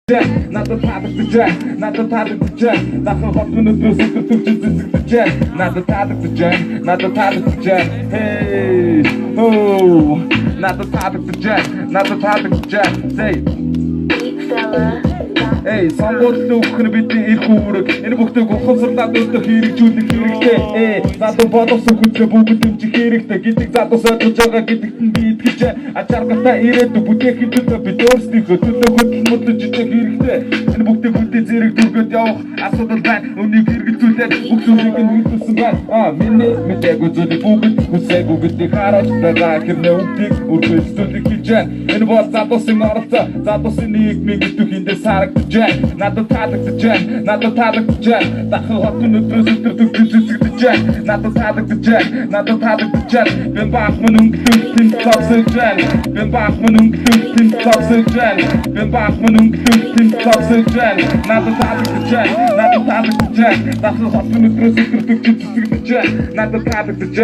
Надад таалагдаж, надад таалагдаж, дахин хот өнөдрөөс өдөртөж зэзэгдэж, надад таалагдаж, hey, oh, надад таалагдаж, say. Эй, сонгуульд өгөх нь бидний эрх үүрэг. Энэ бүхнийг ухамсарлаад өөртөө хэрэгжүүлэх хэрэгтэй. Надад боловсон хүнтэй бүгд дэмжих хэрэгтэй. Гэдэг задус ойлгож байгаа гэдэгт нь би итгэж, ачааргатай ирээдүйг бүтээхэд төлөө бид өөрсдийнхөө төлөө хөдөлмөрлөж ижих хэрэгтэй. Энэ бүхнийг бүдээ зэрэг дүргэж явах асуудал байна. Үнийг хэрэгжүүлээд бүх зүйлийг нь хэлсэн байна. Миний мэдээгүй зүйлийг бүгд хүсээгүй гэдгийг хараад байгаа хэрнээ үгдийг үргэлжлүүлэх гэж байна. Энэ бол задусын оролцоо, задусын нийгмийн идэвхтэйгээс харагдаж надад таалагдаж, дахин хот өнөдрөөс өдөртөж зэзэгдэж, надад таалагдаж, би баахмын өнгөлөг тэнд цогсож байна, би баахмын өнгөлөг тэнд цогсож байна, надад таалагдаж, дахин хот өнөдрөөс өдөртөж зэзэгдэж, надад таалагдаж.